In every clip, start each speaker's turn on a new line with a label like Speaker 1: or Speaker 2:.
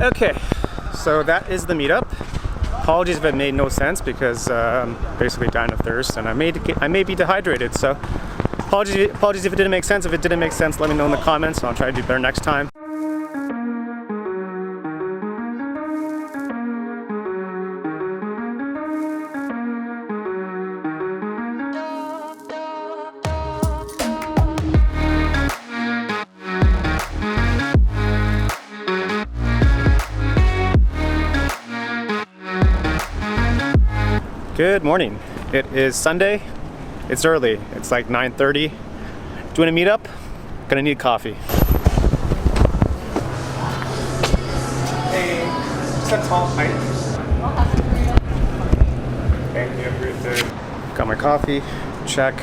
Speaker 1: Okay, so that is the meetup. Apologies if it made no sense because I'm basically dying of thirst and I may be dehydrated. So apologies if it didn't make sense. If it didn't make sense, let me know in the comments and I'll try to do better next time. Good morning. It is Sunday. It's early. It's like 9:30. Doing a meetup. Gonna need coffee. Hey, just a tall pint. Thank you. Got my coffee. Check.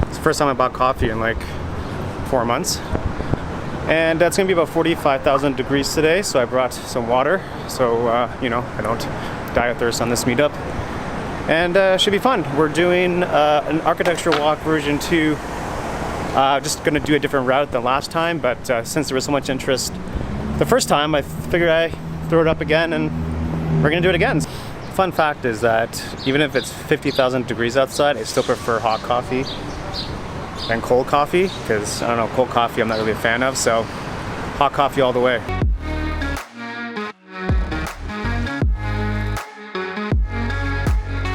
Speaker 1: It's the first time I bought coffee in like 4 months. And it's gonna be about 45,000 degrees today, so I brought some water. So, you know, I don't die of thirst on this meetup, and should be fun. We're doing an architecture walk version 2. Just gonna do a different route than last time, but since there was so much interest the first time, I figured I throw it up again and we're gonna do it again. Fun fact is that even if it's 50,000 degrees outside, I still prefer hot coffee than cold coffee, because I don't know, cold coffee I'm not really a fan of, so hot coffee all the way.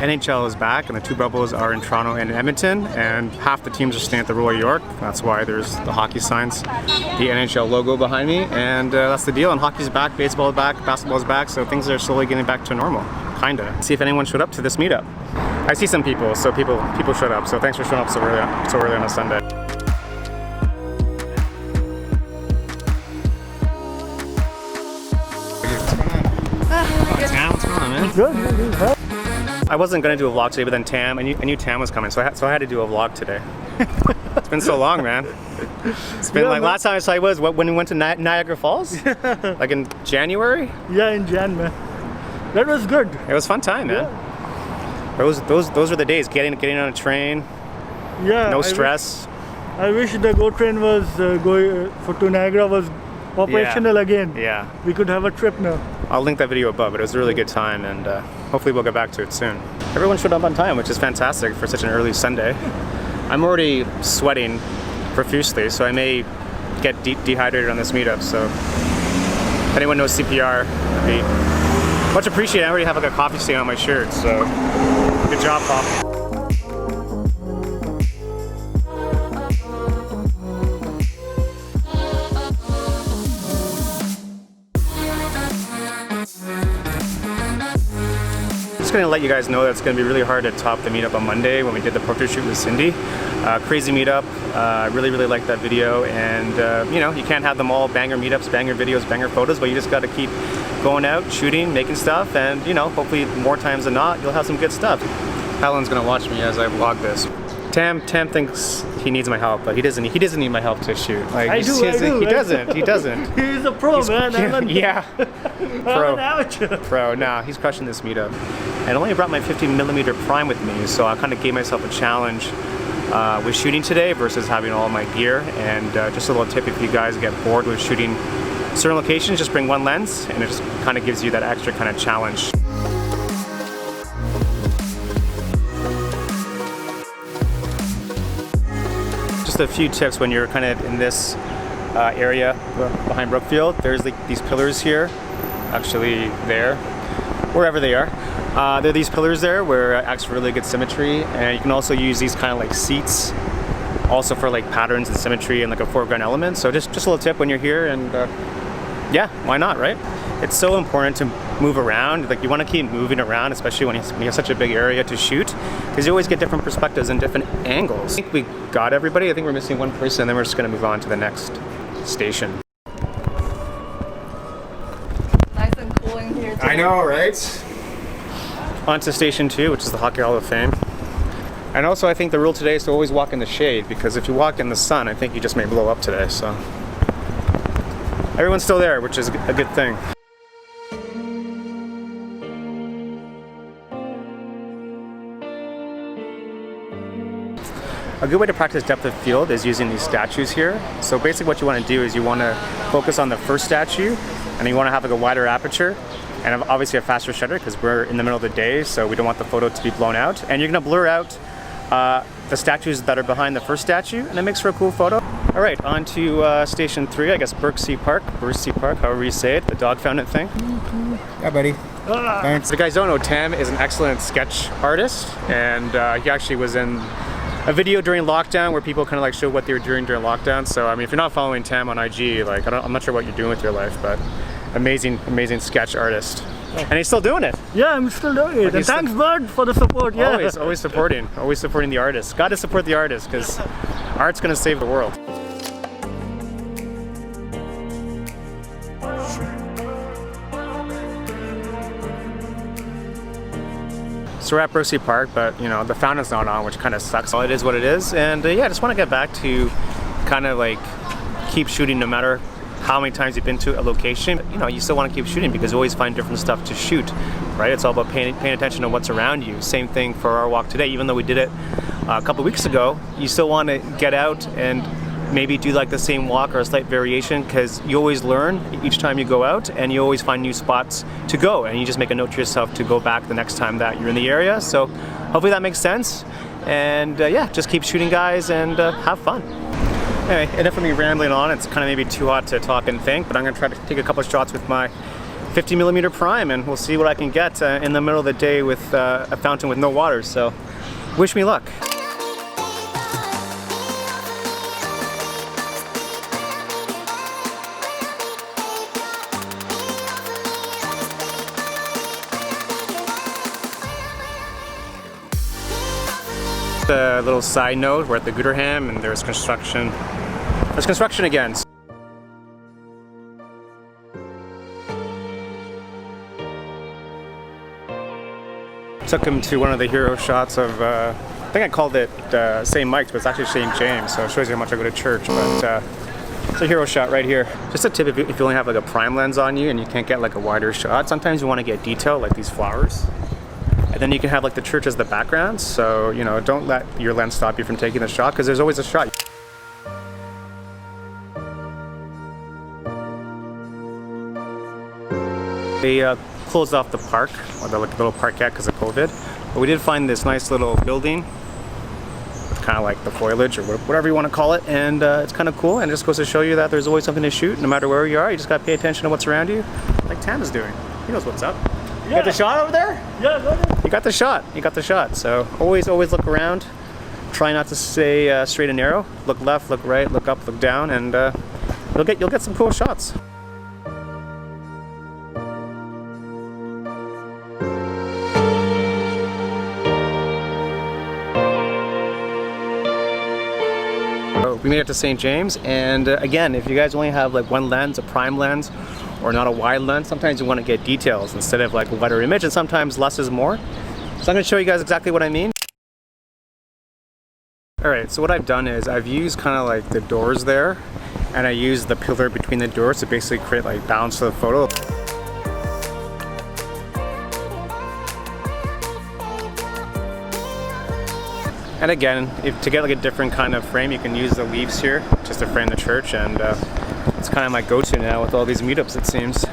Speaker 1: NHL is back and the two bubbles are in Toronto and Edmonton, and half the teams are staying at the Royal York. That's why there's the hockey signs, the NHL logo behind me, and that's the deal. And hockey's back, baseball is back, basketball is back, so things are slowly getting back to normal, kinda. See if anyone showed up to this meetup. I see some people, so people showed up, so thanks for showing up so early on a Sunday. Tam, what's going on, man?
Speaker 2: Good.
Speaker 1: I wasn't gonna do a vlog today, but then Tam, I knew Tam was coming, so I had to do a vlog today. It's been so long, man. It's been like, last time I saw you was when we went to Niagara Falls? Like in January?
Speaker 2: Yeah, in Jan, man. That was good.
Speaker 1: It was a fun time, man. Yeah. Those were the days, getting on a train.
Speaker 2: Yeah.
Speaker 1: No stress.
Speaker 2: I wish the GO train was going to Niagara was operational again.
Speaker 1: Yeah.
Speaker 2: We could have a trip now.
Speaker 1: I'll link that video above, but it was a really good time, and hopefully we'll get back to it soon. Everyone showed up on time, which is fantastic for such an early Sunday. I'm already sweating profusely, so I may get dehydrated on this meetup, so if anyone knows CPR, it'd be much appreciated. I already have like a coffee stain on my shirt, so good job, Pop. Just gonna let you guys know that it's gonna be really hard to top the meetup on Monday when we did the portrait shoot with Cindy. Crazy meetup. I really liked that video, and you know, you can't have them all banger meetups, banger videos, banger photos, but you just gotta keep going out, shooting, making stuff, and you know, hopefully more times than not, you'll have some good stuff. Helen's gonna watch me as I vlog this. Tam thinks he needs my help, but he doesn't need my help to shoot. Like,
Speaker 2: I do.
Speaker 1: He doesn't.
Speaker 2: He's a pro, man.
Speaker 1: Yeah.
Speaker 2: Pro. I'm an amateur.
Speaker 1: Pro. Nah, he's crushing this meetup. I only brought my 15mm prime with me, so I kind of gave myself a challenge with shooting today versus having all my gear. And just a little tip, if you guys get bored with shooting certain locations, just bring one lens, and it just kind of gives you that extra kind of challenge. Just a few tips when you're kind of in this area behind Brookfield. There's like these pillars here, actually there, wherever they are. There are these pillars there where it acts for really good symmetry, and you can also use these kind of like seats also for like patterns and symmetry and like a foreground element. So just a little tip when you're here, and yeah, why not, right? It's so important to move around. Like, you want to keep moving around, especially when you have such a big area to shoot, because you always get different perspectives and different angles. I think we got everybody. I think we're missing one person, and then we're just going to move on to the next station.
Speaker 3: Nice and cool in here too.
Speaker 1: I know, right? On to station 2, which is the Hockey Hall of Fame. And also, I think the rule today is to always walk in the shade, because if you walk in the sun, I think you just may blow up today. So everyone's still there, which is a good thing. a good way to practice depth of field is using these statues here. So basically what you want to do is you want to focus on the first statue, and you want to have like a wider aperture and obviously a faster shutter because we're in the middle of the day, so we don't want the photo to be blown out. And you're going to blur out the statues that are behind the first statue, and it makes for a cool photo. All right, on to station 3, I guess Berksea Park, however you say it, the dog fountain thing.
Speaker 4: Yeah, buddy. Thanks.
Speaker 1: If you guys don't know, Tam is an excellent sketch artist, and he actually was in a video during lockdown where people kind of like show what they were doing during lockdown. So I mean, if you're not following Tam on IG, like I'm not sure what you're doing with your life, but amazing sketch artist. And he's still doing it.
Speaker 2: Yeah, I'm still doing it. And thanks, Bud, for the support. Yeah.
Speaker 1: Always supporting the artists. Got to support the artists because art's gonna save the world. So we're at Berksea Park, but you know the fountain's not on, which kind of sucks. Well, it is what it is, and yeah, I just want to get back to kind of like keep shooting no matter how many times you've been to a location. You know, you still want to keep shooting because you always find different stuff to shoot, right? It's all about paying attention to what's around you. Same thing for our walk today. Even though we did it a couple weeks ago, you still want to get out and maybe do like the same walk or a slight variation because you always learn each time you go out and you always find new spots to go, and you just make a note to yourself to go back the next time that you're in the area. So hopefully that makes sense, and yeah, just keep shooting, guys, and have fun. Anyway, enough of me rambling on. It's kind of maybe too hot to talk and think, but I'm going to try to take a couple of shots with my 50mm prime, and we'll see what I can get in the middle of the day with a fountain with no water. So wish me luck. A little side note, we're at the Gooderham and there's construction. There's construction again. Took him to one of the hero shots of, I think I called it St. Mike's, but it's actually St. James, so it shows you how much I go to church. But it's a hero shot right here. Just a tip, if you only have like a prime lens on you and you can't get like a wider shot, sometimes you want to get detail like these flowers. And then you can have like the church as the background, so you know, don't let your lens stop you from taking the shot because there's always a shot. They closed off the park, or the like, little parkette because of COVID, but we did find this nice little building with kind of like the foliage or whatever you want to call it, and it's kind of cool, and it just goes to show you that there's always something to shoot no matter where you are. You just got to pay attention to what's around you, like Tam is doing. He knows what's up. You got the shot over there?
Speaker 2: Yeah, got it.
Speaker 1: You got the shot. You got the shot. So always look around. Try not to stay straight and narrow. Look left, look right, look up, look down, and you'll get some cool shots. So we made it to St. James, and again, if you guys only have like one lens, a prime lens, or not a wide lens, sometimes you want to get details instead of like a wider image, and sometimes less is more. So I'm going to show you guys exactly what I mean. Alright, so what I've done is I've used kind of like the doors there, and I used the pillar between the doors to basically create like balance to the photo. And again, to get like a different kind of frame, you can use the leaves here just to frame the church, and it's kind of my go-to now with all these meetups, it seems.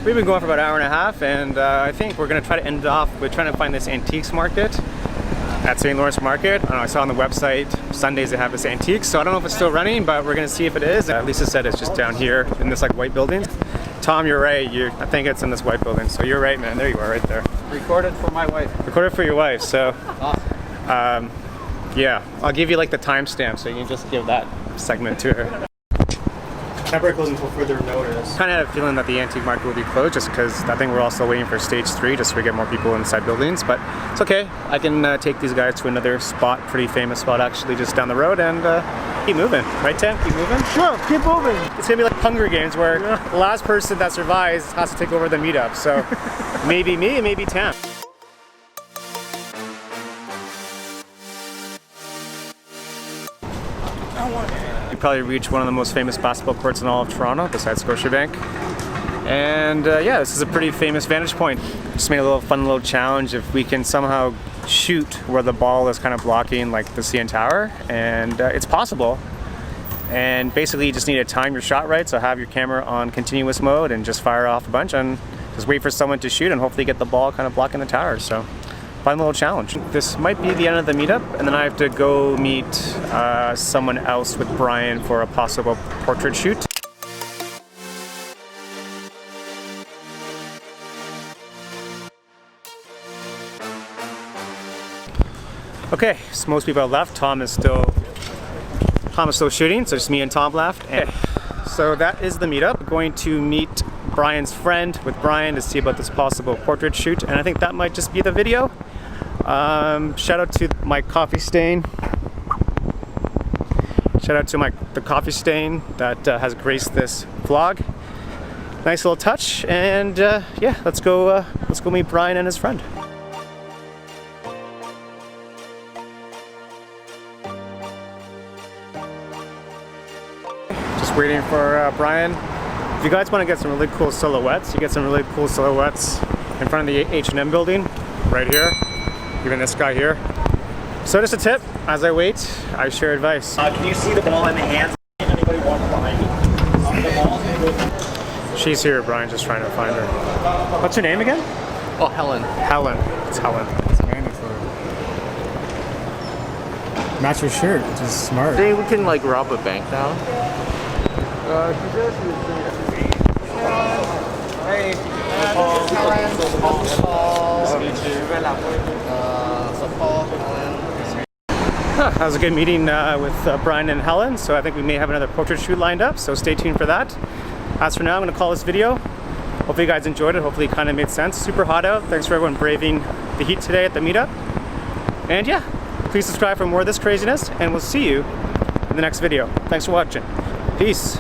Speaker 1: We've been going for about an hour and a half, and I think we're going to try to end it off with trying to find this antiques market at St. Lawrence Market. I don't know, I saw on the website Sundays they have this antiques, so I don't know if it's still running, but we're going to see if it is. Lisa said it's just down here in this like white building. Tom, you're right. I think it's in this white building, so you're right, man. There you are, right there.
Speaker 4: Recorded for my wife.
Speaker 1: Recorded for your wife, so
Speaker 4: Awesome.
Speaker 1: yeah, I'll give you like the timestamp so you can just give that segment to her. Temporary closed until further notice. Kind of had a feeling that the antique market would be closed just because I think we're also waiting for stage 3 just so we get more people inside buildings, but it's okay. I can take these guys to another spot, pretty famous spot actually, just down the road, and keep moving. Right, Tim? Keep moving?
Speaker 2: Sure, keep moving.
Speaker 1: It's gonna be like Hunger Games where the last person that survives has to take over the meetup, so maybe me, maybe Tam. probably reach one of the most famous basketball courts in all of Toronto, besides Scotiabank. And yeah, this is a pretty famous vantage point. Just made a little fun little challenge if we can somehow shoot where the ball is kind of blocking like the CN Tower, and it's possible. And basically you just need to time your shot right, so have your camera on continuous mode and just fire off a bunch and just wait for someone to shoot and hopefully get the ball kind of blocking the tower. So fun little challenge. This might be the end of the meetup, and then I have to go meet someone else with Brian for a possible portrait shoot. Okay, so most people have left. Tom is still shooting, so just me and Tom left. And so that is the meetup. I'm going to meet Brian's friend with Brian to see about this possible portrait shoot, and I think that might just be the video. Shout out to my coffee stain. Shout out to the coffee stain that has graced this vlog. Nice little touch, and yeah, let's go meet Brian and his friend. Just waiting for Brian. If you guys want to get some really cool silhouettes, you get some really cool silhouettes in front of the H&M building, right here. Even this guy here. So just a tip, as I wait, I share advice.
Speaker 5: Can you see the ball in the hands? Anybody walk behind me? The ball.
Speaker 1: She's here, Brian's just trying to find her. What's her name again?
Speaker 4: Oh, Helen.
Speaker 1: Helen. It's Helen.
Speaker 6: Match your shirt, which is smart.
Speaker 4: Think we can like rob a bank now?
Speaker 5: Hey.
Speaker 1: That was a good meeting with Brian and Helen, so I think we may have another portrait shoot lined up, so stay tuned for that. As for now, I'm going to call this video. Hopefully you guys enjoyed it, hopefully it kind of made sense. Super hot out. Thanks for everyone braving the heat today at the meetup. And yeah, please subscribe for more of this craziness, and we'll see you in the next video. Thanks for watching. Peace.